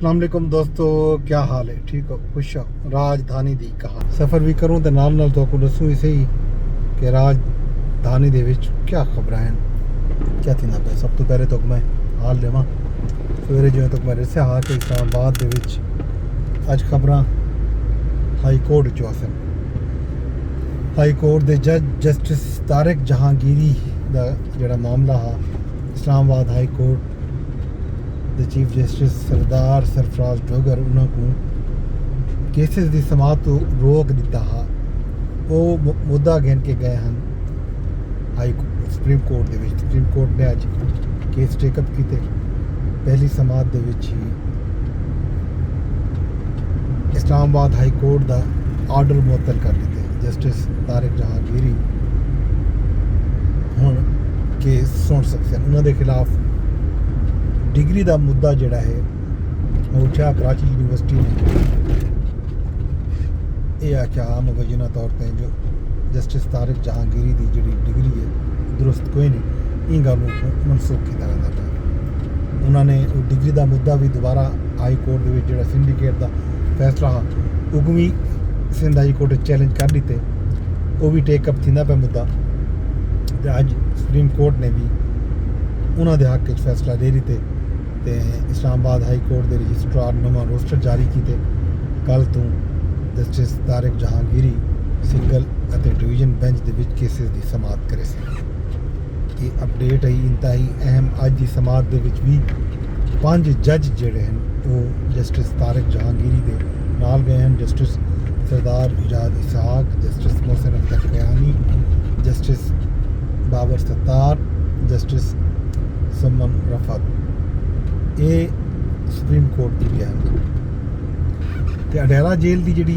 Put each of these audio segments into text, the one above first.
अस्सलाम वालेकुम दोस्तों, क्या हाल है? ठीक हो, खुश हो? राजधानी दी कहा सफ़र भी करूँ तो नाल नाल तो दसूँ इसे ही कि राजधानी दे विच क्या खबरां हैं, क्या थी ना पे। सब तो पहले तो मैं हाल लेवा सवेरे जो तक मेरे से हा कि इस्लामाबाद दे विच अज खबरां हाई कोर्ट चो आसन। हाई कोर्ट दे जज जस्टिस तारिक जहांगीरी दा जेड़ा मामला हा इस्लामाबाद हाई कोर्ट दे चीफ जस्टिस सरदार सरफराज डोगर उन्होंने केसिस की समात तो रोक दिता हा। वो मुद्दा गिन के गए हैं हाई सुप्रीम कोर्ट दे विच। सुप्रीम कोर्ट ने अज केस टेकअप किए। पहली समात दे विच ही इस्लामाबाद हाई कोर्ट का आर्डर मुअत्तल कर दिते। जस्टिस तारिक जहांगीरी हुण केस सुन सकते हैं। उन्होंने खिलाफ डिग्री का मुद्दा जोड़ा है वो उठा कराची यूनिवर्सिटी ने यह आख्या मुबैना तौर पर जो जस्टिस तारिक जहांगीरी की जी डिग्री है दुरुस्त कोई नहीं, इन गल मनसूख किया जाता है। उन्होंने वो डिग्री का मुद्दा भी दोबारा हाई कोर्ट के जो सिंडिकेट का फैसला हा उगवी सिंध हाई कोर्ट चैलेंज कर दिते। वो भी टेकअप थी पे मुद्दा। तो अज सुप्रीम कोर्ट ने भी उन्होंने हक फैसला दे दिते। तो इस्लामाबाद हाई कोर्ट के रजिस्ट्रार नवा रोस्टर जारी किए। कल तो justice Tariq Jahangiri single division bench के केसिस की समात करे से। ये अपडेट है इंतहाई अहम। अज की समात के भी 5 जज जोड़े हैं वो जस्टिस तारिक जहांगीरी के नाल गए हैं। Justice Sardar Ijaz Ishaq, justice Mohsin Akhtar Kayani, justice Babar Sattar, justice Saman Rafat. ये सुप्रीम कोर्ट की गया तो अडेरा जेल की जी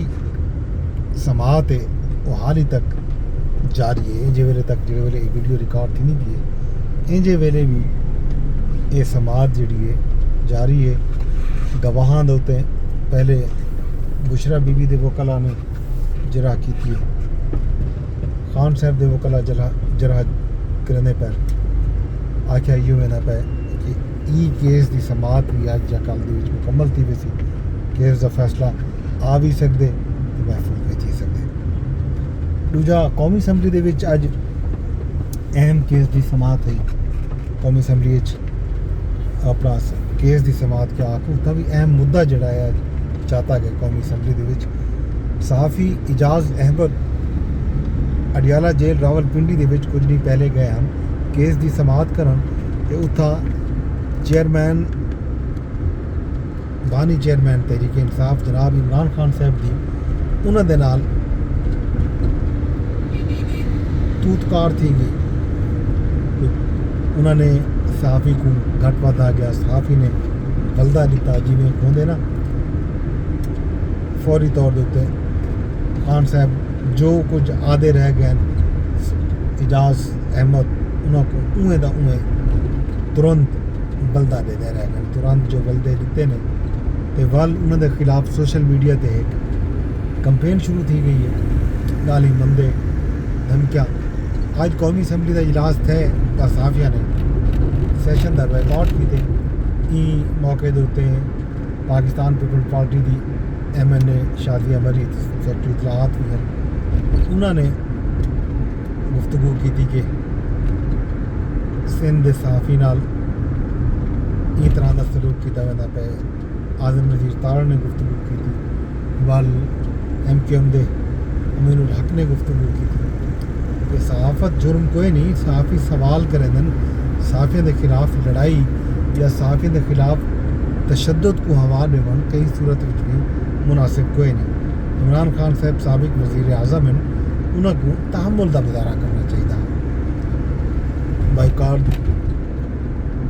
समात है वो हाल ही तक जारी है। इंजे वेले तक जो वेले वीडियो रिकॉर्ड थी नहीं पी है इंजे वेले भी ये समात जी है जारी है। गवाहां दे उत्ते पहले बुशरा बीबी दे वकला ने जरा की थी। खान साहब दे वकला जरा करने पर आख्या इो वेंदा पे कि ई केस की समात भी अज या कल मुकम्मल थी वैसी। केस का फैसला आ भी सकते तो महफूज भी थी सकते। दूजा कौमी असैंबली दे विच अज अहम केस की समात है। कौमी असैंबली अपना केस की समात क्या आखूँ तो भी अहम मुद्दा जोड़ा है चाहता गया। कौमी असैंबली दे विच सहाफ़ी इजाज़ अहमद अडियाला जेल रावलपिंडी दे विच कुछ दिन पहले गए हैं केस की समात करन ते उत्था चेयरमैन बानी चेयरमैन तहरीक इंसाफ जनाब इमरान खान साहब की उन्होंने नाल तूतकार थी गई। उन्होंने सहाफ़ी को घट वध आ गया। सहाफ़ी ने बलदा दिता जिमें होंगे ना फौरी तौर के उत्ते खान साहब जो कुछ आदे रह गए इजाज़ अहमद उन्होंने उवें दा उवें तुरंत बलदा दे रह गए। तुरंत जो बलदे दिते ने तो वल उन्होंने खिलाफ सोशल मीडिया पर एक कंपेन शुरू थी गई है। गाली मंदे धमकियाँ। अज कौमी असैंबली का इजलास थे सहाफ़िया ने सैशन का बायकॉट किए। ई मौके के उत्ते पाकिस्तान पीपल्स पार्टी की MNA शादिया मरीद सैकटरी इतलात भी हैं। उन्होंने गुफ्तगू की कि सिंध के सहाफ़ी नाल इस तरह का सलूक किया जाता पे। आज़म नज़ीर तारा ने गुफ्तगू की थी। वल MQM के अमीनुल हक ने गुफ्तगू की थी कि सहाफ़त जुर्म कोई नहीं, सहाफ़ी सवाल करें सहाफ़ियों के खिलाफ लड़ाई या सहाफ़ियों के खिलाफ तशद्दुद को हवा देवन कई सूरत भी मुनासिब कोई नहीं। इमरान खान साहब साबिक वज़ीर आज़म हैं, उन्होंने तहम्मुल का मुजाहरा करना चाहिए। बाइकाट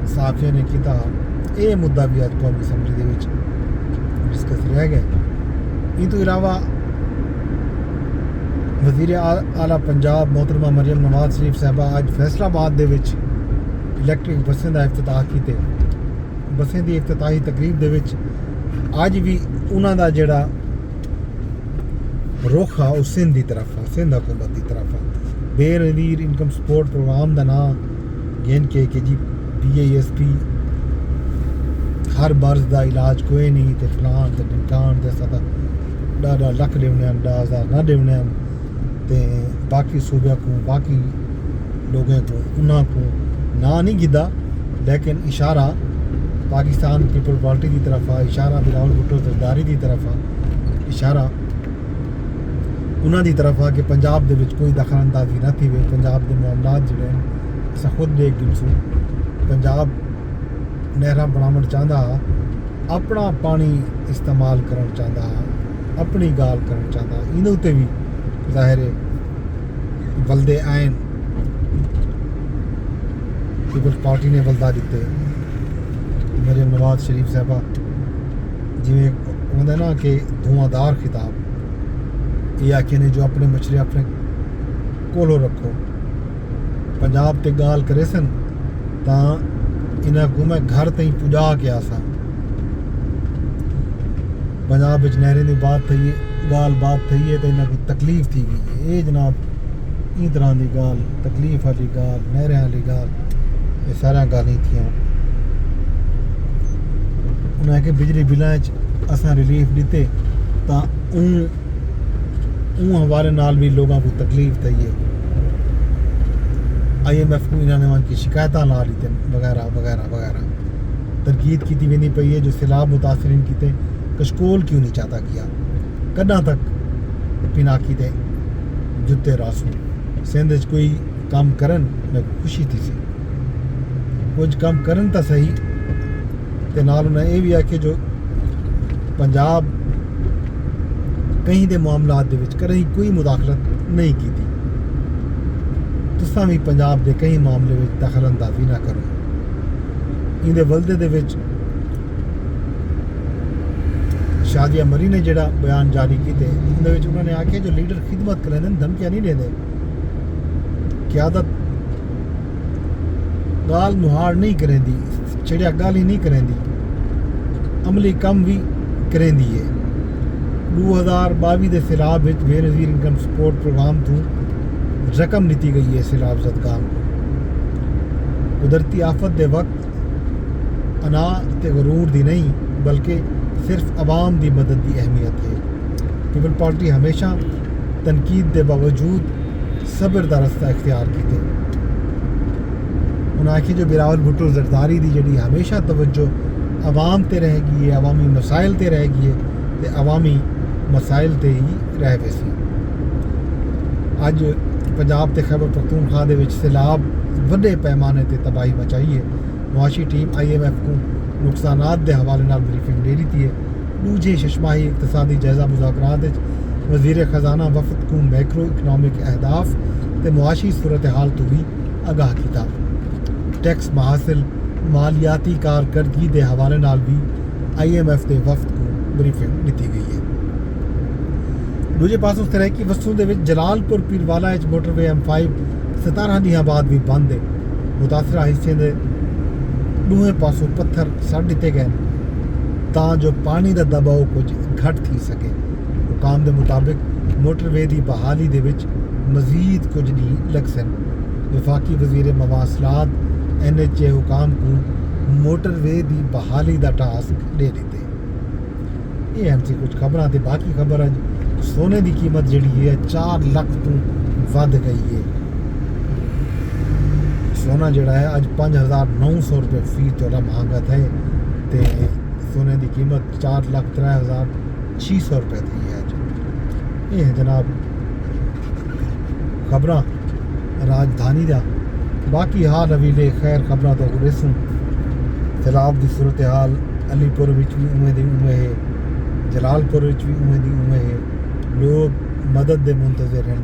सहाफ़ियों ने किया ये मुद्दा भी अज कौमी असैंबली के डिस्कस रह गए। इन तो इलावा वज़ीर आला पंजाब मोहतरमा मरियम नवाज शरीफ साहबा अज फैसलाबाद दे विच इलैक्ट्रिक बसें का इफ्तिताह किए। बसें की इफ्तिताही तकरीब दे विच अज भी उन्हों का जोड़ा रुख आ सिंध की तरफ आ, सिंध हुकूमत की तरफ आ। बेनज़ीर इनकम सपोर्ट प्रोग्राम का नाम गिन के जी PISP हर मर्ज़ का इलाज कोई नहीं, तो फलान तो ढिमकान तो सदा ॾाढा लख ॾिवणे 10,000 न ॾिवणे, तो बाकी सूबे को बाकी लोगों को उन्हों को ना नहीं गिदा, लेकिन इशारा पाकिस्तान पीपल पार्टी की तरफ आ, इशारा बिलावल भुट्टो सरदारी की तरफ आ, इशारा उन्होंने तरफ आ कि पंजाब दे विच कोई दखल अंदाजी ना थी। पंजाब के मामलात जोड़े अस खुद देख गिनसूँ, पंजाब नहर बनावण चाहता, अपना पानी इस्तेमाल करना चाहता, अपनी गाल करना चाहता, इन्हों उत्ते भी ज़ाहिर बलदे आए पीपल्स पार्टी ने बलदा दिते। मेरे नवाज शरीफ साहबा जिमें होंगे ना कि धुआंधार खिताब ये आखे ने जो अपने मछले अपने कोलो रखो, पंजाब ते गाल करे सन तां इन्हें को मैं घर तई पुजा के आसा। पंजाब विच नहरें की बात थी, गाल बात थी है, तो इन्हें को तकलीफ थी गई है। ये जनाब ई तरह की गाल, तकलीफ वाली गाल, नहरें वाली गाल, ये सारा गाली थी। उन्हें कि बिजली बिलों असा रिलीफ दिते, तो हवाले नाल भी लोगों को तकलीफ थी है। IMF को इन्होंने वहाँ की शिकायत ला ली वगैरह वगैरह वगैरह। तरकीद की वेंदी पई है जो सैलाब मुतासरीन किते कशकोल क्यों नहीं चाहता किया, कदा तक पिनाकी दे जुत्ते रासू सिंध कोई काम करन मैं खुशी थी सी, कुछ काम करन तो सही। ते नाल उन्हें ये भी आखे जो पंजाब कहीं दे मामलात दे विच कहीं कोई मुदाखलत नहीं की थी, तुसा भी पंजाब के कई मामले में दखल अंदाजी ना करो। इनके बलदे दे विच शादिया मरी ने जिहड़ा बयान जारी किए, उन्होंने आख्या जो लीडर खिदमत करें धमकियां नहीं देते, क्यादत गाल मुहाड़ नहीं करेंदी, चिड़िया गाली नहीं करेंदी, अमली कम भी करेंदी है। 2022 के सैलाब विच बेनज़ीर इनकम सपोर्ट प्रोग्राम तो रकम नीति गई है सैलाब ज़दगान को। कुदरती आफत के वक्त अना ते गरूर दी नहीं बल्कि सिर्फ आवाम की मदद की अहमियत है। पीपल पार्टी हमेशा तनकीद के बावजूद सब्र का रस्ता इख्तियार किए। उन्हें आखी जो बिलावल भुट्टो जरदारी की जी हमेशा तवज्जो आवाम ते रहेगी है, अवामी मसाइल ते रहेगी है, तो अवामी मसाइल ते ही रह वैसी। अज पंजाब ते खैबर पख्तूनख्वा दे विच सैलाब वड्डे पैमाने ते तबाही मचाई है। मुआशी टीम IMF को नुकसानात के हवाले नाल ब्रीफिंग दे दी है। दूजे शशमाही इकतसादी जायजा मुज़ाकरात वज़ीर खजाना वफद को मैक्रो इकनॉमिक अहदाफ ते मुआशी सूरत हाल तो भी आगाह किया। टैक्स महासिल मालियाती कारकर्दगी के हवाले नाल भी IMF के वफद को ब्रीफिंग दी गई है। दूजे पासों तरह की वस्तु के जलालपुर पीरवाला मोटरवे M5 17 दिन बाद भी बंद है। मुतासरा हिस्से के दूहे पासों पत्थर सड़ दिते गए तां जो पानी का दबाव कुछ घट थी सके। हुकाम के मुताबिक मोटरवे की बहाली दे विच मजीद कुछ नहीं लग सन। वफाकी वजीर मवासलात NHA हुकाम को मोटरवे की बहाली का टास्क दे दिते। ये MC कुछ खबर थे। बाकी खबर अज सोने की कीमत जी है 4 लाख तो वध गई है। सोना जोड़ा है अज 5,900 रुपये फी तोला महंगा थे, तो सोने की कीमत 4,03,600 रुपये थी है अज। ये है जनाब खबर राजधानी का। बाकी हाल अवीले खैर खबर तो गुरेसूँ सैलाब की सूरत हाल अलीपुर भी उमें दी उमें है, जलालपुर भी उमें दी उमें है। लोग मदद के मुंतज़र हैं,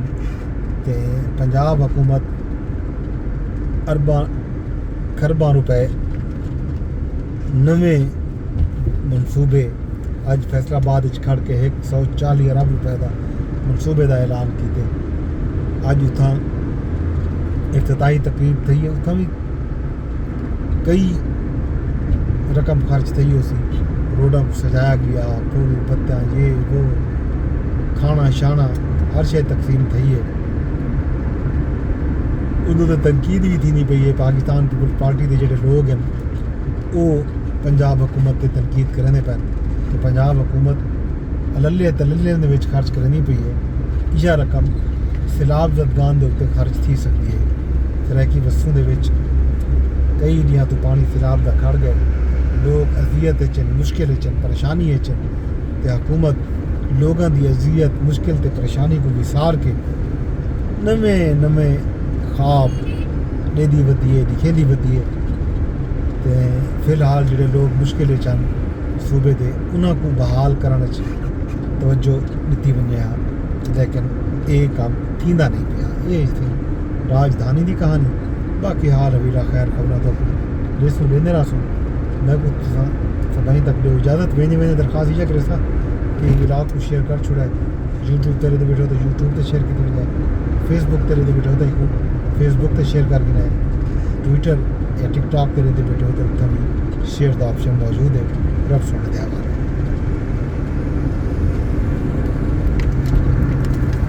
तो पंजाब हुकूमत अरबा खरबा रुपए नवे मनसूबे अज फैसलाबाद खड़ के 140 अरब रुपए का मनसूबे का ऐलान किए। अज उतना इफ्तिताही तकरीब थी, उतना भी कई रकम खर्च थी उसी रोडा को सजाया गया, फूल पत्ता ये वो खाना शाना हर शे तकसीम थी है। उदों तो तनकीद भी थी नहीं पई है। पाकिस्तान पीपल्स पार्टी के जोड़े लोग हैं वो पंजाब हुकूमत ते तनकीद करने पैन कि पंजाब हुकूमत अलल्ले तलल्ले दे विच खर्च करनी पई है। इह रकम सैलाब ज़दगान दे उत्ते खर्च थी सकती है। तरैकी वस्तुओं दे विच कई दियां तो पानी सैलाब दा खड़ गए, लोग अजियत च मुश्किल च परेशानी च ते हुकूमत लोगों की अजियत मुश्किल ते परेशानी को विसार के नवें नवें ख्वाब लेदी वधी है दिखेंदी वधी है। तो फिलहाल जोड़े लोग मुश्किल चन सूबे के उन्होंने को बहाल करने तवज्जो दी वने, लेकिन ये काम थींदा नहीं पिया। ये थी राजधानी की कहानी। बाकी हाल अवीला खैर खबर तो जेसू लेंदे रसूँ। मैं कुछ सदाई तक इजाज़त वेंदे वेंदे दरख्वास्त इजा करे सा कि विलात को शेयर कर छुड़ा। यूट्यूब तेरे दे बैठो तो यूट्यूब ते शेयर की जाए, फेसबुक तेरे दे बैठो तो फेसबुक ते शेयर करके जाए, ट्विटर या टिकटॉक तेरे दे बैठो तो उत्थे भी शेयर का ऑप्शन मौजूद है। रब सुन दे।